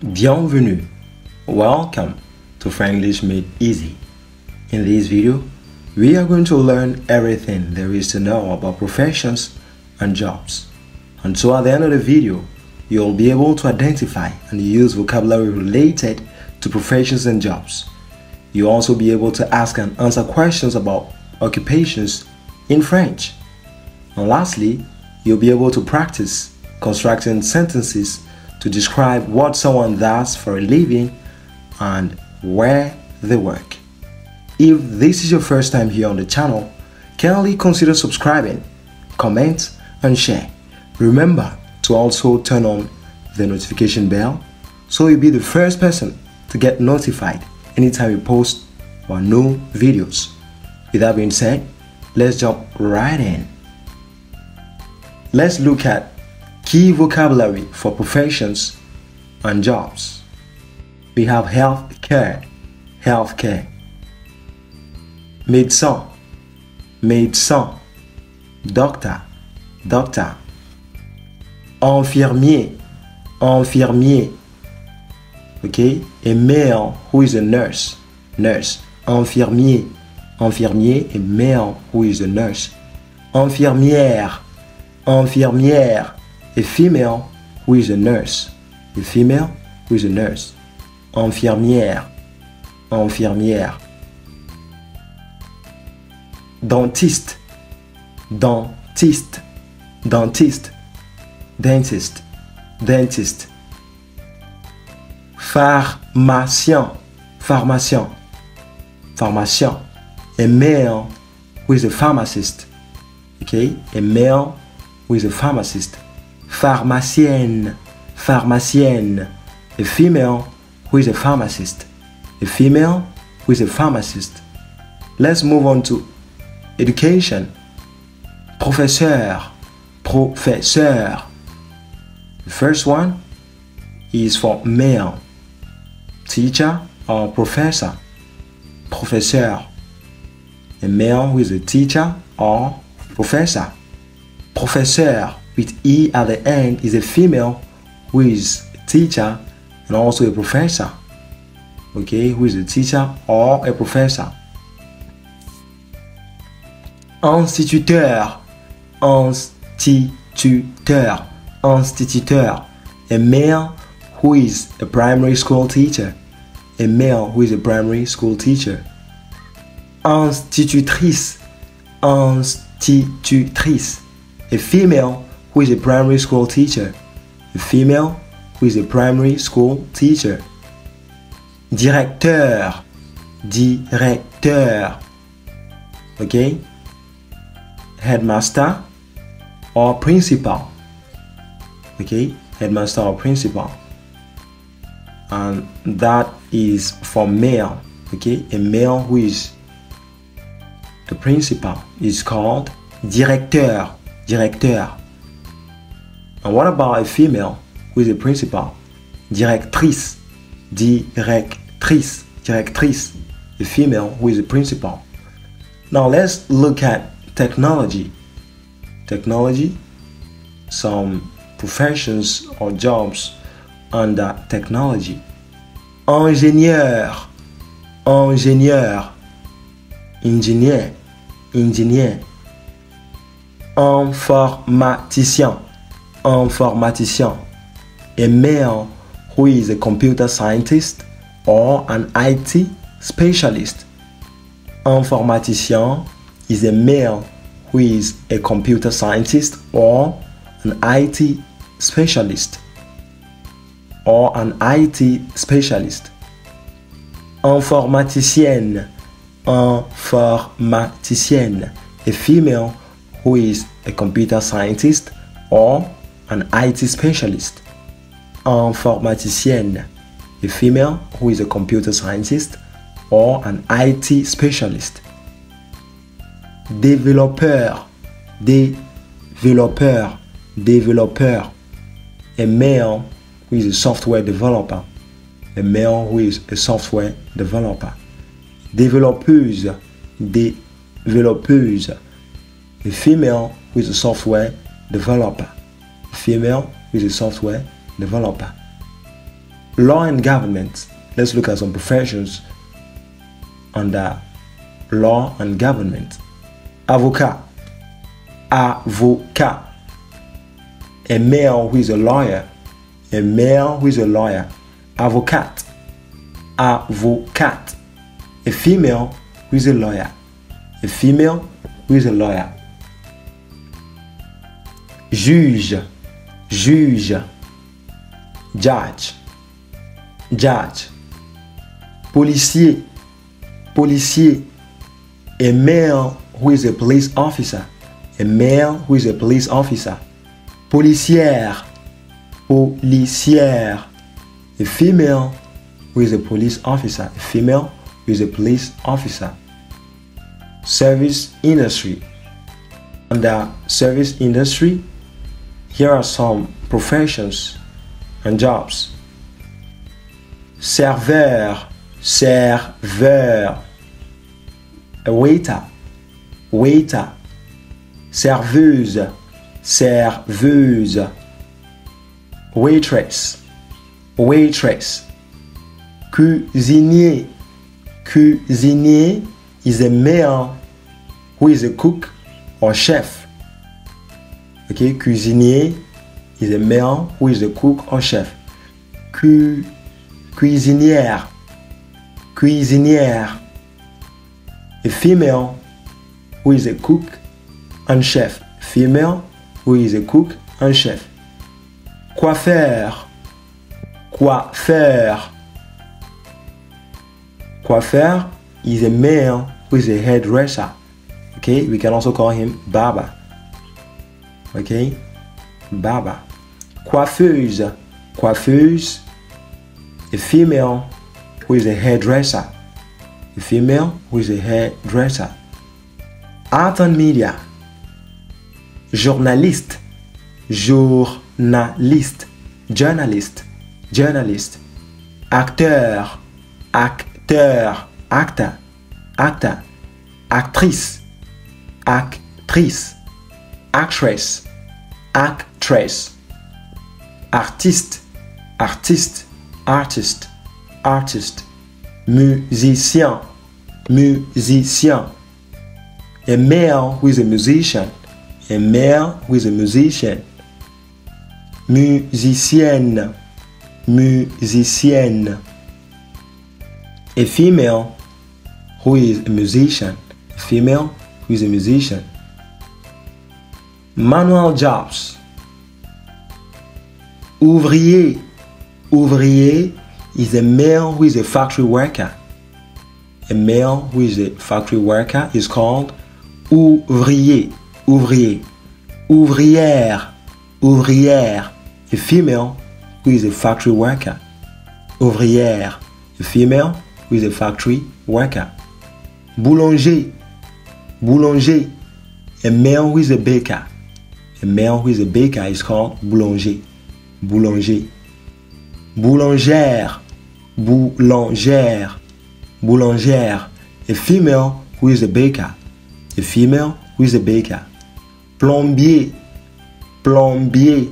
Bienvenue. Welcome to Franglish Made Easy. In this video, we are going to learn everything there is to know about professions and jobs. And so at the end of the video, you'll be able to identify and use vocabulary related to professions and jobs. You'll also be able to ask and answer questions about occupations in French. And lastly, you'll be able to practice constructing sentences to describe what someone does for a living and where they work. If this is your first time here on the channel, kindly consider subscribing, comment, and share. Remember to also turn on the notification bell so you'll be the first person to get notified anytime we post our new videos. With that being said, let's jump right in. Let's look at key vocabulary for professions and jobs. We have healthcare, médecin, doctor, infirmier, okay, a male who is a nurse, infirmier, a male who is a nurse, infirmière, a female who is a nurse, infirmière, dentiste, pharmacien, a male who is a pharmacist, okay, a male who is a pharmacist. Pharmacienne, a female who is a pharmacist, Let's move on to education. Professeur. The first one is for male, teacher or professor. Professeur, a male who is a teacher or professor. Professeur with E at the end is a female who is a teacher and also a professor. Okay, who is a teacher or a professor. Instituteur, a male who is a primary school teacher. Institutrice, a female who is a primary school teacher. Directeur, okay, headmaster or principal, and that is for male, a male who is a principal is called directeur. And what about a female who is a principal? Directrice, a female who is a principal. Now let's look at technology. Some professions or jobs under technology. Engineer, informaticien, a male who is a computer scientist or an IT specialist. Informaticien is a male who is a computer scientist or an IT specialist. Informaticienne, a female who is a computer scientist or an IT specialist. Informaticienne, a female who is a computer scientist or an IT specialist. Développeur, a male who is a software developer. Développeuse, a female who is a software developer. law and government. Let's look at some professions under law and government. Avocat. Avocat. A male who is a lawyer. A male who is a lawyer. Avocat. Avocat. A female who is a lawyer. A female who is a lawyer. Juge. Juge. Judge. Judge. Policier. Policier. A male who is a police officer. A male who is a police officer. Policière. Policière. A female who is a police officer. A female who is a police officer. Service industry. Under service industry, here are some professions and jobs. Serveur. Serveur. A waiter. Waiter. Serveuse. Serveuse. Waitress. Waitress. Cuisinier. Cuisinier is a male who is a cook or chef. Okay, cuisinier is a male who is a cook or chef. Cuisinière. Cuisinière. A female who is a cook and chef. Female who is a cook and chef. Coiffeur. Coiffeur. Coiffeur is a male who is a hairdresser. Okay, we can also call him barber. Okay, barber. Coiffeuse. Coiffeuse. A female who is a hairdresser. A female who is a hairdresser. Art and media. Journaliste. Journaliste. Journalist. Journalist. Acteur. Acteur. Actor. Actor. Actrice. Actrice. Actress. Actress. Artiste. Artiste. Artist. Artist. Musicien. Musicien. A male who is a musician. A male who is a musician. Musicienne. Musicienne. A female who is a musician. A female who is a musician. Manual jobs. Ouvrier. Ouvrier is a male who is a factory worker. A male who is a factory worker is called ouvrier. Ouvrier. Ouvrière. Ouvrière. A female who is a factory worker. Ouvrière. A female who is a factory worker. Boulanger. Boulanger. A male who is a baker. A male who is a baker is called boulanger. Boulanger. Boulangère. Boulangère. Boulangère. A female who is a baker. A female who is a baker. Plombier. Plombier.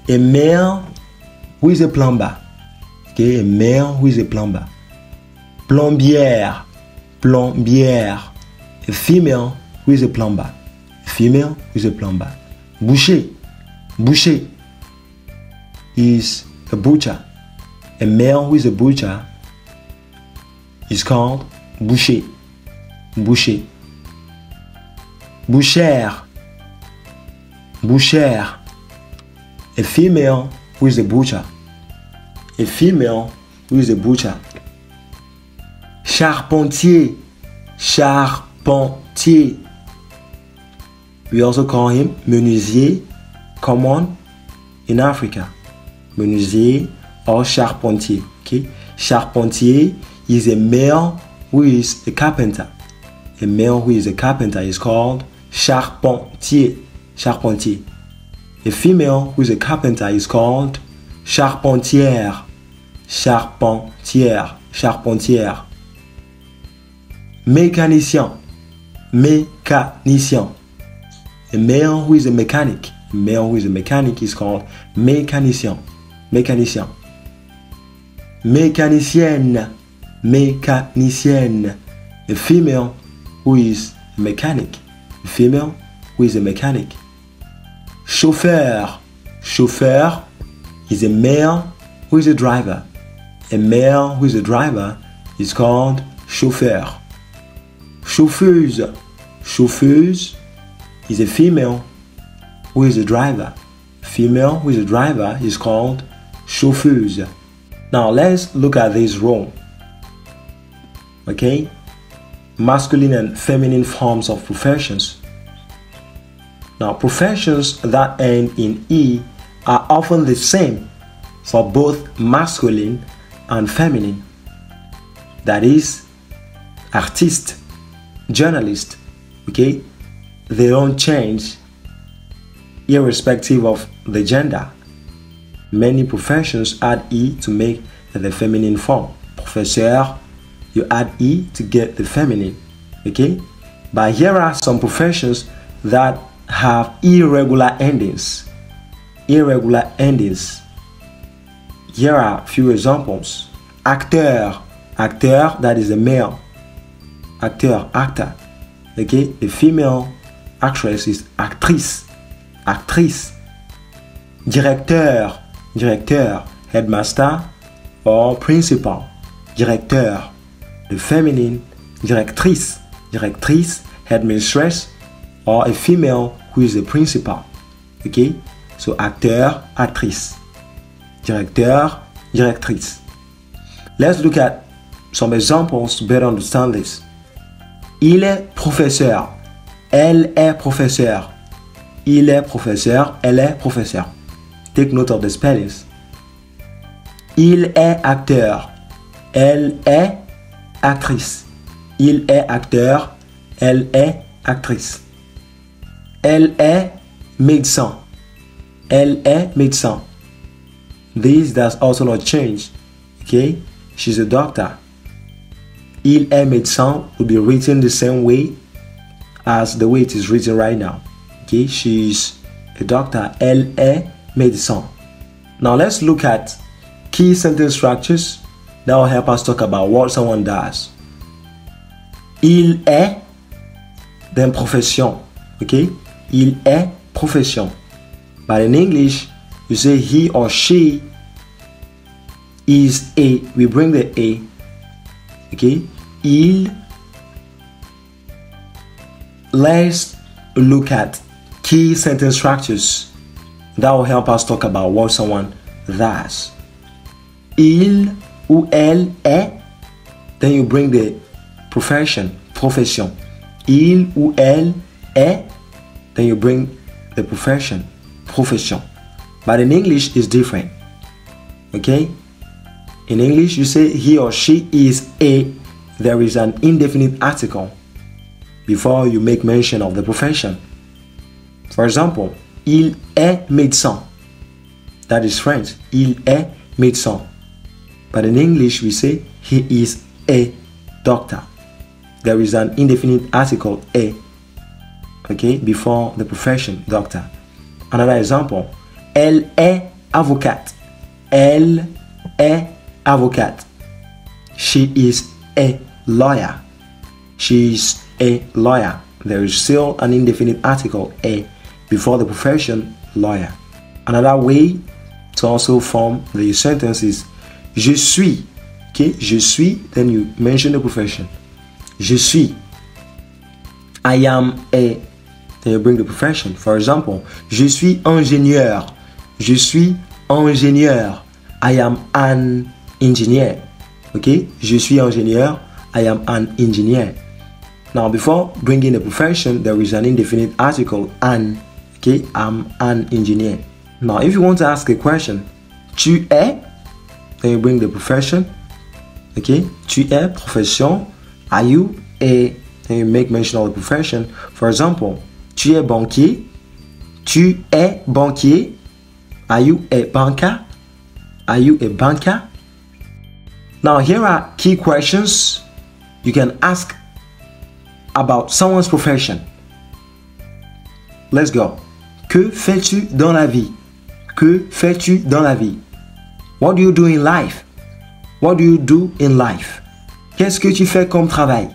A male who is a plumber. Okay, a male who is a plumber. Plombière. Plombière. A female who is a plumber. A female who is a plumber. Boucher. Boucher is a butcher. A male who is a butcher is called boucher. Boucher. Bouchère. Bouchère. A female who is a butcher. A female who is a butcher. Charpentier. Charpentier. We also call him menuisier, common in Africa. Menuisier or charpentier. Okay? Charpentier is a male who is a carpenter. A male who is a carpenter is called charpentier. Charpentier. A female who is a carpenter is called charpentière. Charpentière. Charpentière. Mécanicien. Mécanicien. A male who is a mechanic. A male who is a mechanic is called mécanicien. Mécanicien. Mécanicienne. Mécanicienne. A female who is a mechanic. A female who is a mechanic. Chauffeur. Chauffeur is a male who is a driver. A male who is a driver is called chauffeur. Chauffeuse. Chauffeuse is a female who is a driver. Female who is a driver is called chauffeuse. Now let's look at this role. Okay? Masculine and feminine forms of professions. Now, professions that end in E are often the same for both masculine and feminine. That is, artist, journalist, okay? They don't change irrespective of the gender. Many professions add E to make the feminine form. Professeur, you add E to get the feminine, okay? But here are some professions that have irregular endings. Irregular endings. Here are a few examples. Acteur. Acteur, that is a male. Acteur, actor. Okay, the female actress is actrice. Actrice. Directeur. Directeur, headmaster or principal. Directeur. The feminine, directrice. Directrice, headmistress, or a female who is a principal. Okay? So acteur, actrice. Directeur, directrice. Let's look at some examples to better understand this. Il est professeur. Elle est professeur. Il est professeur. Elle est professeur. Take note of the spellings. Il est acteur. Elle est actrice. Il est acteur. Elle est actrice. Elle est médecin. Elle est médecin. This does also not change. Okay? She's a doctor. Il est médecin will be written the same way as the way it is written right now. Okay? She's a doctor. Elle est médecin. Now let's look at key sentence structures that will help us talk about what someone does. Il est, then profession. Okay? Il est profession. But in English, you say he or she is a. We bring the a. Okay? Il. Let's look at key sentence structures that will help us talk about what someone does. Il ou elle est. Then you bring the profession. Profession. Il ou elle est. Then you bring the profession. Profession. But in English, it's different. Okay? In English, you say he or she is a. There is an indefinite article before you make mention of the profession. For example, il est médecin. That is French. Il est médecin. But in English, we say he is a doctor. There is an indefinite article a. Okay, before the profession, doctor. Another example, elle est avocate. Elle est avocate. She is a lawyer. She is a lawyer. There is still an indefinite article a before the profession, lawyer. Another way to also form the sentence is je suis. Okay, je suis, then you mention the profession. Je suis. I am a. Then you bring the profession. For example, je suis ingénieur. Je suis ingénieur. I am an engineer. Okay? Je suis ingénieur. I am an engineer. Now, before bringing the profession, there is an indefinite article, an. Okay? I'm an engineer. Now, if you want to ask a question, tu es, then you bring the profession. Okay? Tu es, profession. Are you a, then you make mention of the profession. For example, tu es banquier. Tu es banquier. Are you a banker? Are you a banker? Now, here are key questions you can ask about someone's profession. Let's go. Que fais-tu dans la vie? Que fais-tu dans la vie? What do you do in life? What do you do in life? Qu'est-ce que tu fais comme travail?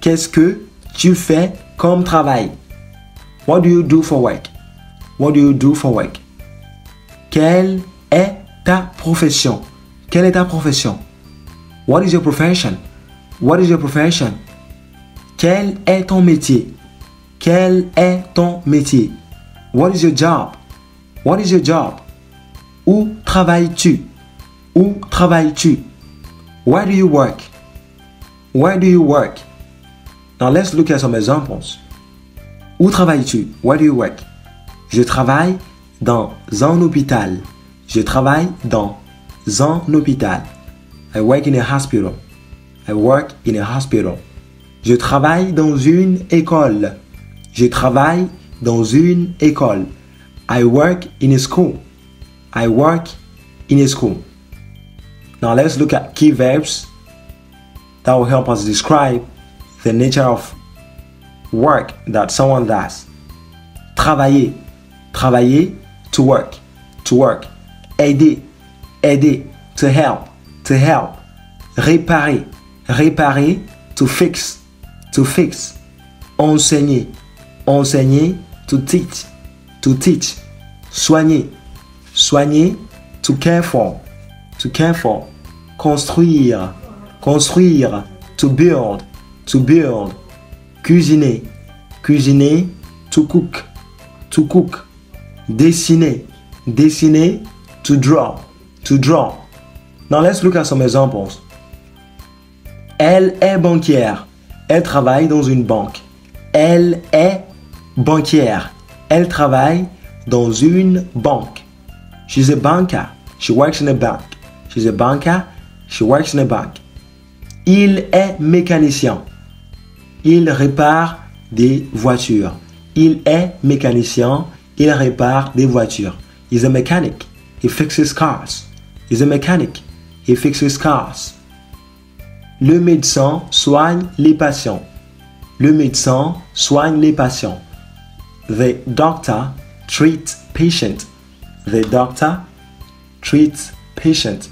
Qu'est-ce que tu fais comme travail? What do you do for work? What do you do for work? Quelle est ta profession? Quelle est ta profession? What is your profession? What is your profession? Quel est ton métier? Quel est ton métier? What is your job? What is your job? Où travailles-tu? Où travailles-tu? Where do you work? Where do you work? Now let's look at some examples. Où travailles-tu? Where do you work? Je travaille dans un hôpital. Je travaille dans un hôpital. I work in a hospital. I work in a hospital. Je travaille dans une école. Je travaille dans une école. I work in a school. I work in a school. Now let's look at key verbs that will help us describe the nature of work that someone does. Travailler. Travailler, to work. To work. Aider. Aider, to help. To help. Réparer. Réparer, to fix. To fix. Enseigner. Enseigner, to teach. To teach. Soigner. Soigner, to care for. To care for. Construire. Construire, to build. To build. Cuisiner. Cuisiner, to cook. To cook. Dessiner. Dessiner, to draw. To draw. Now let's look at some examples. Elle est banquière. Elle travaille dans une banque. Elle est banquière. Elle travaille dans une banque. She's a banker. She works in a bank. She's a banker. She works in a bank. Il est mécanicien. Il répare des voitures. Il est mécanicien. Il répare des voitures. He's a mechanic. He fixes cars. He's a mechanic. He fixes cars. Le médecin soigne les patients. Le médecin soigne les patients. The doctor treats patient. The doctor treats patient.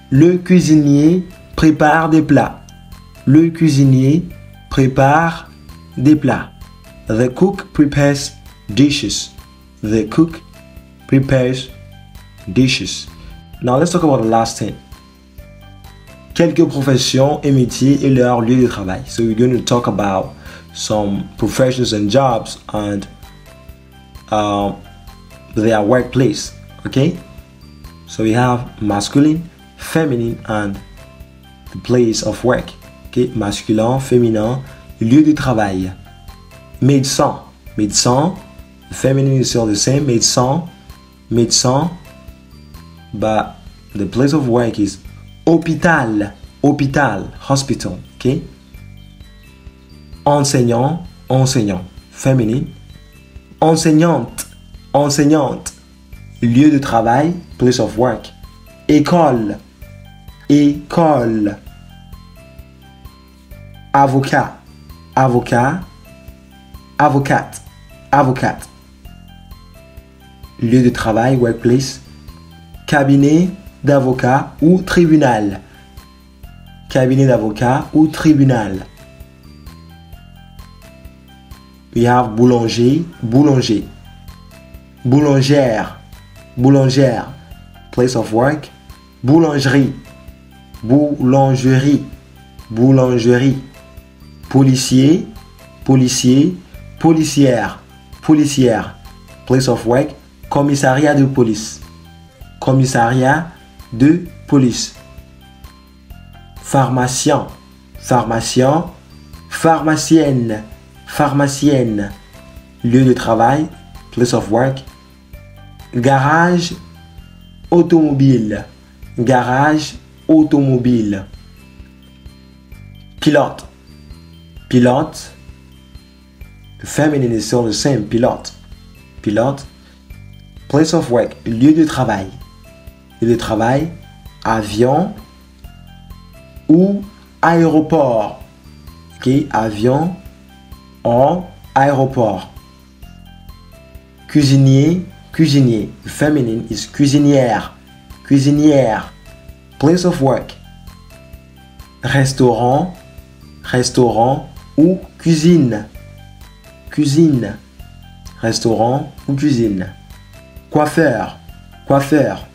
Le cuisinier prépare des plats. Le cuisinier prépare des plats. The cook prepares dishes. The cook prepares dishes. Now let's talk about the last thing. Quelques professions et métiers et leur lieu de travail. So we're going to talk about some professions and jobs and their workplace. Okay? So we have masculine, feminine, and the place of work. Okay? Masculin, féminin, lieu de travail. Médecin. Médecin. The feminine is still the same. Médecin. Médecin. But the place of work is hôpital. Hôpital. Hospital. Okay? Enseignant. Enseignant. Feminine. Enseignante. Enseignante. Lieu de travail. Place of work. École. École. Avocat. Avocat. Avocate. Avocate. Lieu de travail, workplace. Cabinet d'avocat ou tribunal. Cabinet d'avocat ou tribunal. We have boulanger, boulanger. Boulangère, boulangère. Place of work. Boulangerie. Boulangerie. Boulangerie. Policier, policier. Policière, policière. Place of work. Commissariat de police. Commissariat de police. Pharmacien, pharmacien. Pharmacienne, pharmacienne. Lieu de travail. Place of work. Garage automobile. Garage automobile. Pilote. Pilote. The feminine is still the same. Pilote. Pilote. Place of work. Lieu de travail. Lieu de travail. Avion ou aéroport. Ok. Avion ou aéroport. Cuisinier. Cuisinier. The feminine is cuisinière. Cuisinière. Place of work. Restaurant, restaurant ou cuisine. Cuisine. Restaurant ou cuisine. Coiffeur, coiffeur.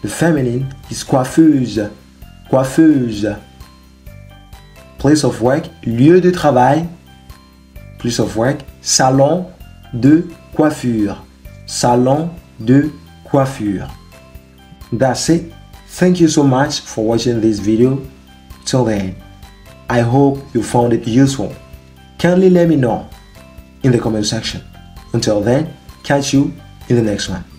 The feminine is coiffeuse, coiffeuse. Place of work, lieu de travail. Place of work, salon de coiffure. Salon de coiffure. That's it. Thank you so much for watching this video till the end. I hope you found it useful. Kindly let me know in the comment section. Until then, catch you in the next one.